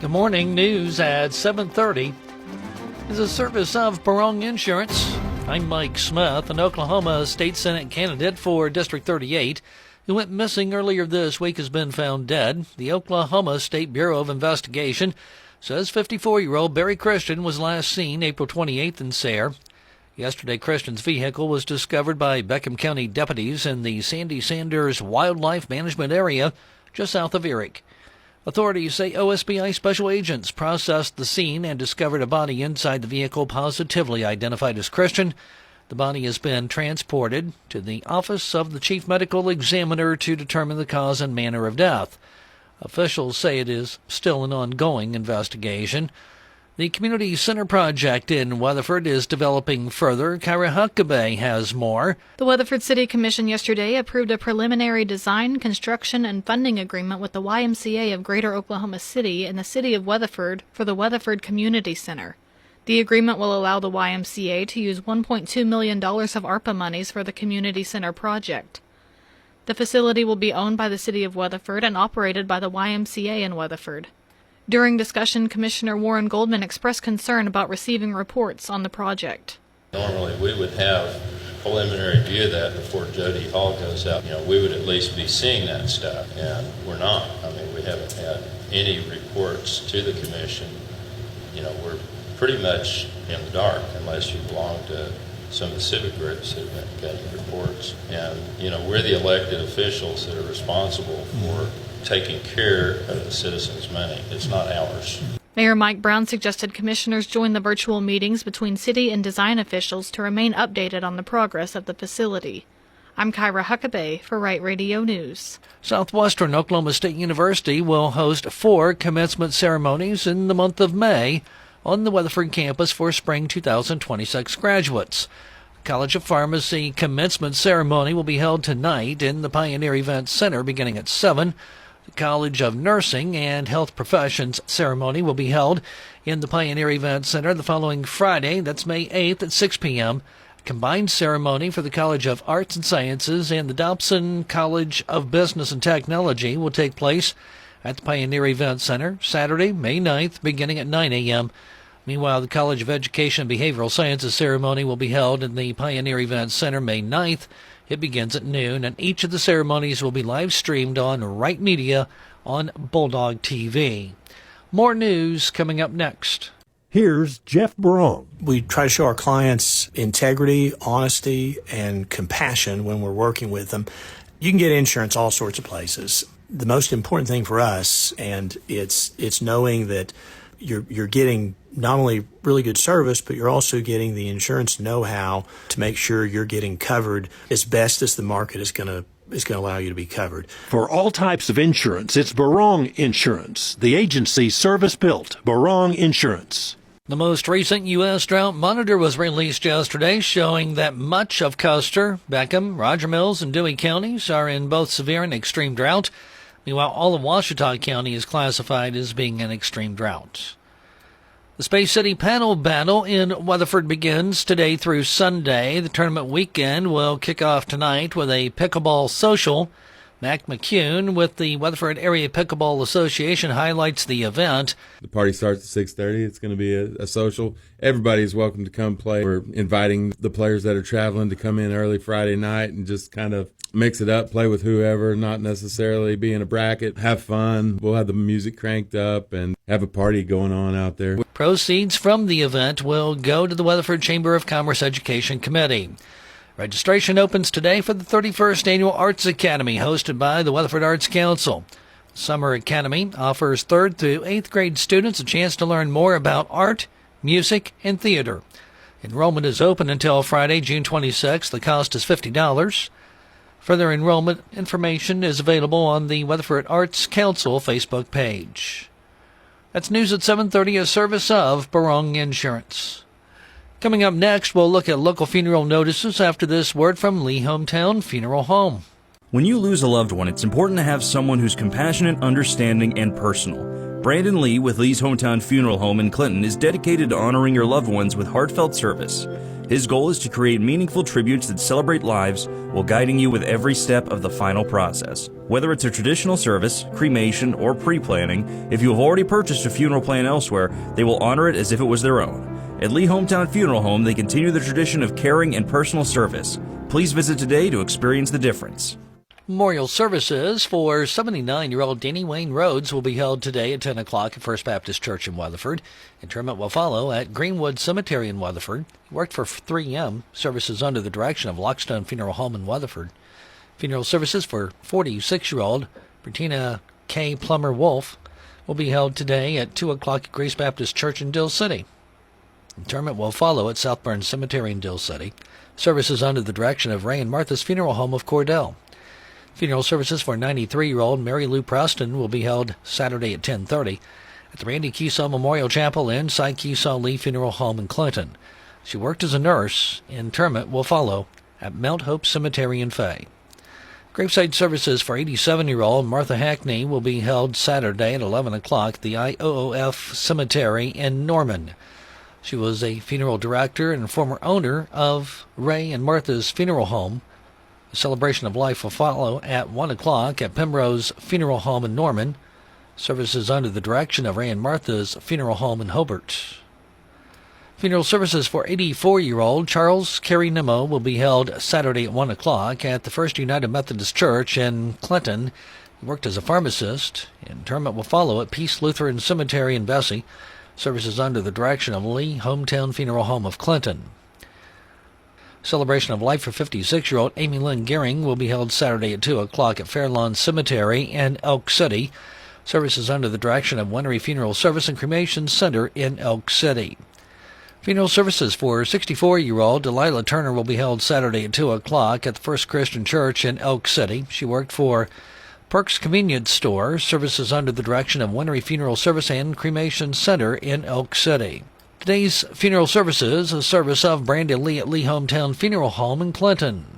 Good morning. News at 7:30 is a service of Barong Insurance. I'm Mike Smith, an Oklahoma State Senate candidate for District 38 who went missing earlier this week has been found dead. The Oklahoma State Bureau of Investigation says 54-year-old Barry Christian was last seen April 28th in Sayre. Yesterday, Christian's vehicle was discovered by Beckham County deputies in the Sandy Sanders Wildlife Management Area just south of Eric. Authorities say OSBI special agents processed the scene and discovered a body inside the vehicle positively identified as Christian. The body has been transported to the Office of the Chief Medical Examiner to determine the cause and manner of death. Officials say it is still an ongoing investigation. The Community Center project in Weatherford is developing further. Kyra Huckabee has more. The Weatherford City Commission yesterday approved a preliminary design, construction, and funding agreement with the YMCA of Greater Oklahoma City and the City of Weatherford for the Weatherford Community Center. The agreement will allow the YMCA to use $1.2 million of ARPA monies for the Community Center project. The facility will be owned by the City of Weatherford and operated by the YMCA in Weatherford. During discussion, Commissioner Warren Goldman expressed concern about receiving reports on the project. Normally, we would have a preliminary view of that before Jody Hall goes out. We would at least be seeing that stuff, and we're not. We haven't had any reports to the commission. We're pretty much in the dark unless you belong to some of the civic groups that have been getting reports. And, we're the elected officials that are responsible for taking care of the citizens' money. It's not ours. Mayor Mike Brown suggested commissioners join the virtual meetings between city and design officials to remain updated on the progress of the facility. I'm Kyra Huckabee for Right Radio News. Southwestern Oklahoma State University will host 4 commencement ceremonies in the month of May on the Weatherford campus for spring 2026 graduates. College of Pharmacy commencement ceremony will be held tonight in the Pioneer Event Center beginning at 7. The College of Nursing and Health Professions ceremony will be held in the Pioneer Event Center the following Friday, that's May 8th at 6 p.m. A combined ceremony for the College of Arts and Sciences and the Dobson College of Business and Technology will take place at the Pioneer Event Center Saturday, May 9th, beginning at 9 a.m. Meanwhile, the College of Education and Behavioral Sciences ceremony will be held in the Pioneer Event Center May 9th. It begins at noon, and each of the ceremonies will be live-streamed on Right Media on Bulldog TV. More news coming up next. Here's Jeff Barong. We try to show our clients integrity, honesty, and compassion when we're working with them. You can get insurance all sorts of places. The most important thing for us, and it's knowing that you're getting not only really good service, but you're also getting the insurance know-how to make sure you're getting covered as best as the market is going to allow you to be covered. For all types of insurance, it's Barong Insurance, the agency service-built Barong Insurance. The most recent U.S. drought monitor was released yesterday, showing that much of Custer, Beckham, Roger Mills, and Dewey counties are in both severe and extreme drought. Meanwhile, all of Ouachita County is classified as being in extreme drought. The Space City Paddle Battle in Weatherford begins today through Sunday. The tournament weekend will kick off tonight with a pickleball social. Mac McCune with the Weatherford Area Pickleball Association highlights the event. The party starts at 6:30. It's going to be a social. Everybody is welcome to come play. We're inviting the players that are traveling to come in early Friday night and just kind of mix it up, play with whoever, not necessarily be in a bracket, have fun. We'll have the music cranked up and have a party going on out there. Proceeds from the event will go to the Weatherford Chamber of Commerce Education Committee. Registration opens today for the 31st Annual Arts Academy hosted by the Weatherford Arts Council. Summer Academy offers 3rd through 8th grade students a chance to learn more about art, music, and theater. Enrollment is open until Friday, June 26th. The cost is $50. Further enrollment information is available on the Weatherford Arts Council Facebook page. That's news at 7:30, a service of Barong Insurance. Coming up next, we'll look at local funeral notices after this word from Lee Hometown Funeral Home. When you lose a loved one, it's important to have someone who's compassionate, understanding, and personal. Brandon Lee with Lee's Hometown Funeral Home in Clinton is dedicated to honoring your loved ones with heartfelt service. His goal is to create meaningful tributes that celebrate lives while guiding you with every step of the final process. Whether it's a traditional service, cremation, or pre-planning, if you have already purchased a funeral plan elsewhere, they will honor it as if it was their own. At Lee Hometown Funeral Home, they continue the tradition of caring and personal service. Please visit today to experience the difference. Memorial services for 79-year-old Danny Wayne Rhodes will be held today at 10 o'clock at First Baptist Church in Weatherford. Interment will follow at Greenwood Cemetery in Weatherford. He worked for 3M. Services under the direction of Lockstone Funeral Home in Weatherford. Funeral services for 46-year-old Bertina K. Plummer Wolf will be held today at 2 o'clock at Grace Baptist Church in Dill City. Interment will follow at South Burns Cemetery in Dill City. Services under the direction of Ray and Martha's Funeral Home of Cordell. Funeral services for 93-year-old Mary Lou Preston will be held Saturday at 10:30 at the Randy Keesaw Memorial Chapel and Cy Keesaw Lee Funeral Home in Clinton. She worked as a nurse. Interment will follow at Mount Hope Cemetery in Fay. Graveside services for 87-year-old Martha Hackney will be held Saturday at 11 o'clock at the IOOF Cemetery in Norman. She was a funeral director and former owner of Ray and Martha's Funeral Home. The celebration of life will follow at 1 o'clock at Pemrose Funeral Home in Norman. Services under the direction of Ray and Martha's Funeral Home in Hobart. Funeral services for 84-year-old Charles Carey Nimmo will be held Saturday at 1 o'clock at the First United Methodist Church in Clinton. He worked as a pharmacist. Interment will follow at Peace Lutheran Cemetery in Bessie. Services under the direction of Lee Hometown Funeral Home of Clinton. Celebration of life for 56-year-old Amy Lynn Gehring will be held Saturday at 2 o'clock at Fairlawn Cemetery in Elk City. Services under the direction of Winery Funeral Service and Cremation Center in Elk City. Funeral services for 64-year-old Delilah Turner will be held Saturday at 2 o'clock at the First Christian Church in Elk City. She worked for Perks Convenience Store. Services under the direction of Winery Funeral Service and Cremation Center in Elk City. Today's funeral services, a service of Brandon Lee at Lee Hometown Funeral Home in Clinton.